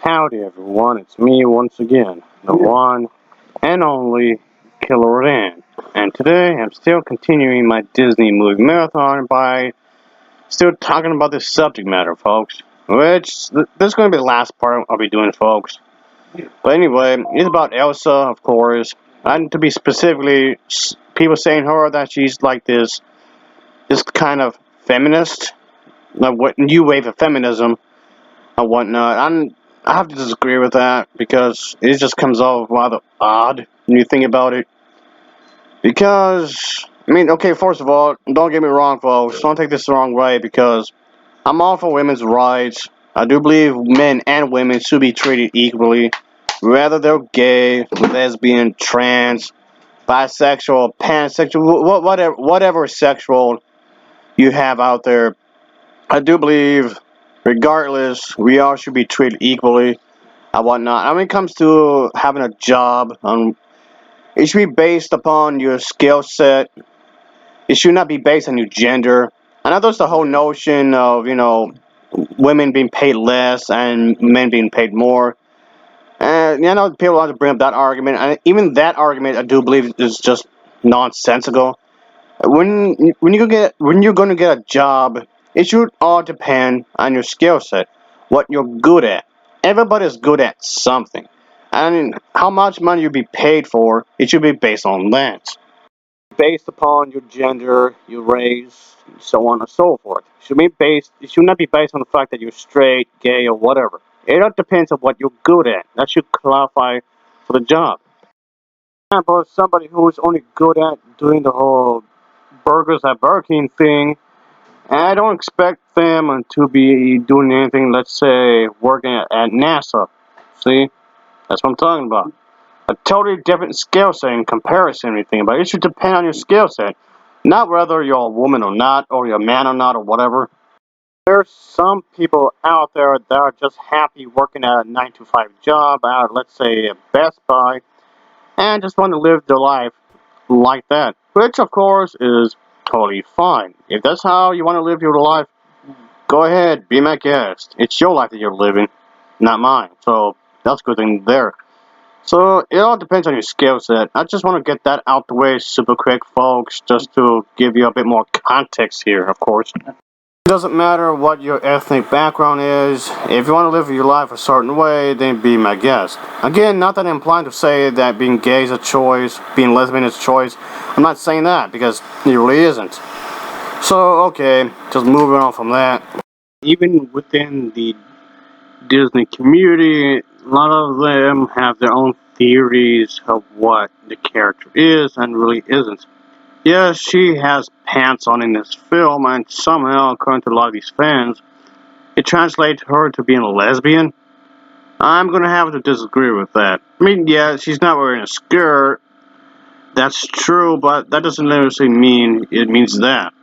Howdy everyone, it's me once again, the one and only Killer Dan. And today I'm still continuing my Disney movie marathon by still talking about this subject matter, folks. Which, this is going to be the last part I'll be doing, folks. But anyway, it's about Elsa, of course. And to be specifically, people saying her that she's like this kind of feminist, like what new wave of feminism and whatnot. I have to disagree with that because it just comes off rather odd when you think about it. Because, I mean, okay, first of all, don't get me wrong, folks. Don't take this the wrong way because I'm all for women's rights. I do believe men and women should be treated equally, whether they're gay, lesbian, trans, bisexual, pansexual, whatever sexual you have out there. I do believe, regardless, we all should be treated equally and whatnot. And when it comes to having a job, it should be based upon your skill set. It should not be based on your gender. I know there's the whole notion of, women being paid less and men being paid more. And, people like to bring up that argument. And even that argument, I do believe, is just nonsensical. When you're going to get a job, it should all depend on your skill set, what you're good at. Everybody's good at something, and how much money you be paid for, it should be based on that, based upon your gender, your race, so on and so forth. It should not be based on the fact that you're straight, gay, or whatever. It all depends on what you're good at. That should qualify for the job. For example, somebody who's only good at doing the whole burgers at Burger King thing, and I don't expect them to be doing anything, let's say, working at NASA. See? That's what I'm talking about. A totally different skill set in comparison or anything, but it should depend on your skill set. Not whether you're a woman or not, or you're a man or not, or whatever. There's some people out there that are just happy working at a 9 to 5 job at, let's say, a Best Buy, and just want to live their life like that, which of course is totally fine. If that's how you want to live your life, go ahead, be my guest. It's your life that you're living, not mine. So that's a good thing there. So it all depends on your skill set. I just want to get that out the way super quick, folks, just to give you a bit more context here, of course. It doesn't matter what your ethnic background is. If you want to live your life a certain way, then be my guest. Again, not that I'm implying to say that being gay is a choice, being lesbian is a choice. I'm not saying that because it really isn't. So, okay, just moving on from that. Even within the Disney community, a lot of them have their own theories of what the character is and really isn't. Yes, she has pants on in this film, and somehow, according to a lot of these fans, it translates her to being a lesbian. I'm gonna have to disagree with that. I mean, yeah, she's not wearing a skirt. That's true, but that doesn't necessarily mean it means that.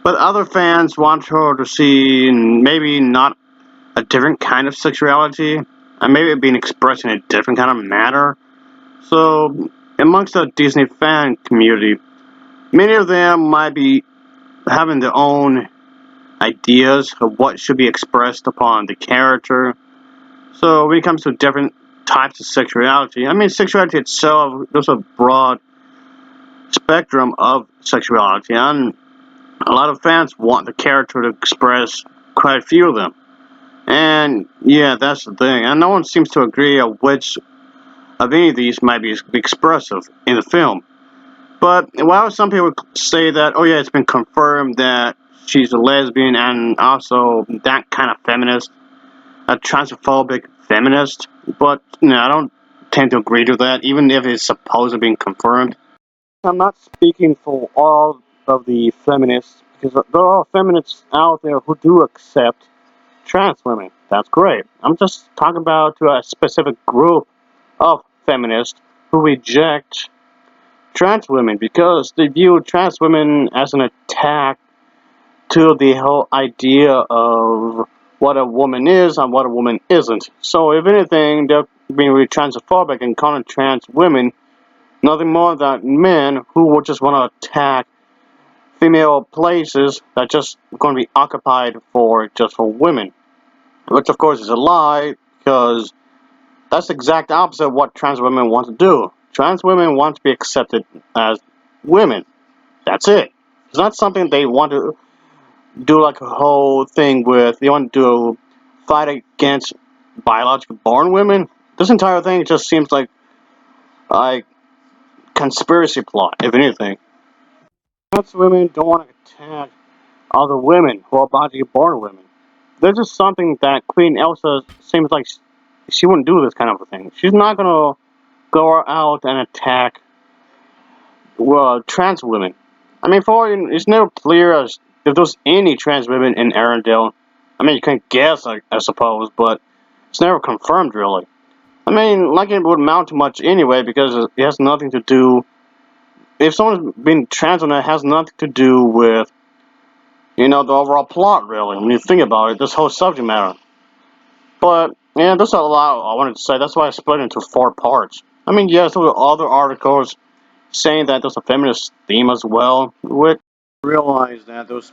But other fans want her to see maybe not a different kind of sexuality, and maybe being expressed in a different kind of manner. So, amongst the Disney fan community, many of them might be having their own ideas of what should be expressed upon the character. So when it comes to different types of sexuality, I mean, sexuality itself, there's a broad spectrum of sexuality, and a lot of fans want the character to express quite a few of them. And yeah, that's the thing. And no one seems to agree on which of any of these might be expressive in the film. But while some people say that, oh yeah, it's been confirmed that she's a lesbian and also that kind of feminist, a transphobic feminist, but I don't tend to agree to that, even if it's supposed to be confirmed. I'm not speaking for all of the feminists, because there are feminists out there who do accept trans women. That's great. I'm just talking about to a specific group of feminists who reject trans women because they view trans women as an attack to the whole idea of what a woman is and what a woman isn't. So if anything, they're being really transphobic and calling trans women nothing more than men who would just want to attack female places that just going to be occupied for just for women, which of course is a lie because that's the exact opposite of what trans women want to do. Trans women want to be accepted as women. That's it. It's not something they want to do like a whole thing with. They want to fight against biologically born women. This entire thing just seems like conspiracy plot, if anything. Trans women don't want to attack other women who are biologically born women. This is something that Queen Elsa seems like she wouldn't do this kind of a thing. She's not gonna go out and attack trans women. I mean, it's never clear as if there's any trans women in Arendelle. I mean, you can guess, I suppose, but it's never confirmed, really. I mean, like it would amount to much anyway, because it has nothing to do. If someone's been trans, it has nothing to do with, the overall plot, really. When you think about it, this whole subject matter. But yeah, that's a lot I wanted to say. That's why I split it into 4 parts. I mean, yes, there were other articles saying that there's a feminist theme as well, which I realize that those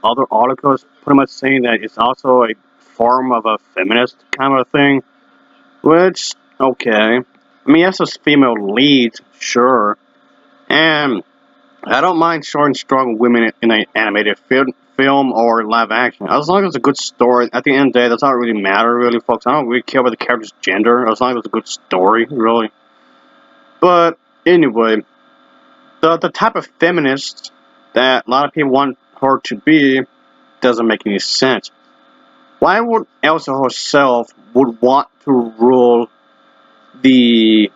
other articles pretty much saying that it's also a form of a feminist kind of thing, which, okay. I mean, yes, there's female leads, sure, and I don't mind showing strong women in an animated film or live action, as long as it's a good story. At the end of the day, that's not really matter, really, folks. I don't really care about the character's gender, as long as it's a good story, really. But anyway, the type of feminist that a lot of people want her to be doesn't make any sense. Why would Elsa herself would want to rule the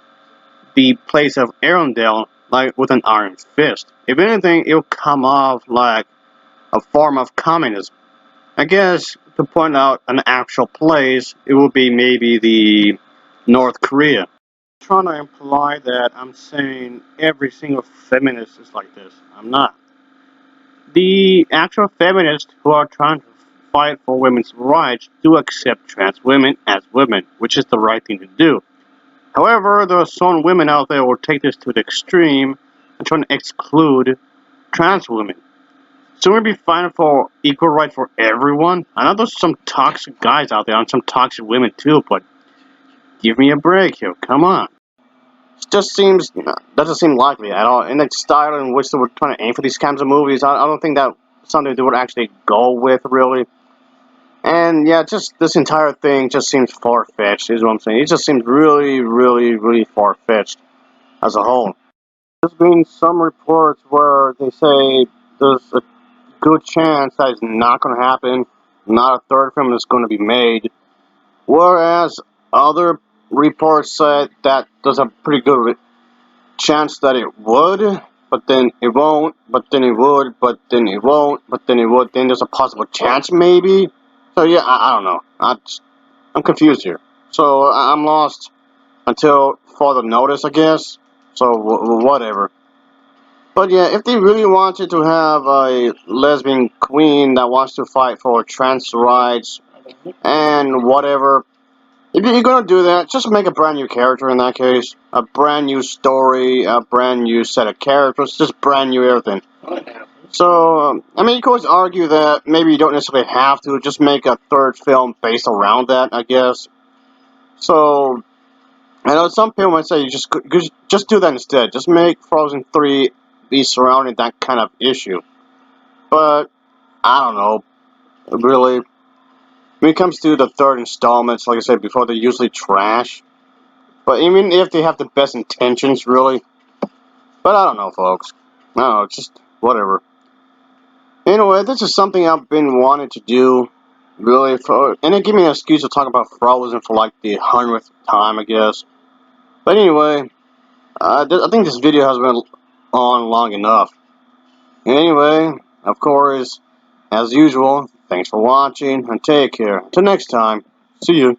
place of Arendelle like with an iron fist? If anything, it'll come off like a form of communism. I guess to point out an actual place, it would be maybe the North Korea. I'm trying to imply that I'm saying every single feminist is like this. I'm not. The actual feminists who are trying to fight for women's rights do accept trans women as women, which is the right thing to do. However, there are some women out there who will take this to the extreme and try to exclude trans women. So we'll be fighting for equal rights for everyone. I know there's some toxic guys out there and some toxic women too, but give me a break here. Come on. It just doesn't seem likely at all. In the style in which they were trying to aim for these kinds of movies, I don't think that's something they would actually go with, really. And yeah, just this entire thing just seems far-fetched, is what I'm saying. It just seems really, really, really far-fetched as a whole. There's been some reports where they say there's a good chance that it's not going to happen, not a third film is going to be made, whereas other reports said that there's a pretty good chance that it would, but then it won't, but then it would, but then it won't, but then it would, then there's a possible chance maybe. So yeah, I don't know. I'm confused here. So I'm lost until further notice, I guess. So whatever. But yeah, if they really wanted to have a lesbian queen that wants to fight for trans rights and whatever, if you're gonna do that, just make a brand new character in that case. A brand new story, a brand new set of characters, just brand new everything. So, I mean, you could always argue that maybe you don't necessarily have to, just make a third film based around that, I guess. So, I know some people might say you just do that instead. Just make Frozen 3 be surrounding that kind of issue. But, I don't know, really. When it comes to the third installments, like I said before, they're usually trash. But even if they have the best intentions, really. But I don't know, folks. I don't know, just whatever. Anyway, this is something I've been wanting to do, really, and it gave me an excuse to talk about Frozen for like the 100th time, I guess. But anyway, I think this video has been on long enough. Anyway, of course, as usual, thanks for watching, and take care. Until next time, see you.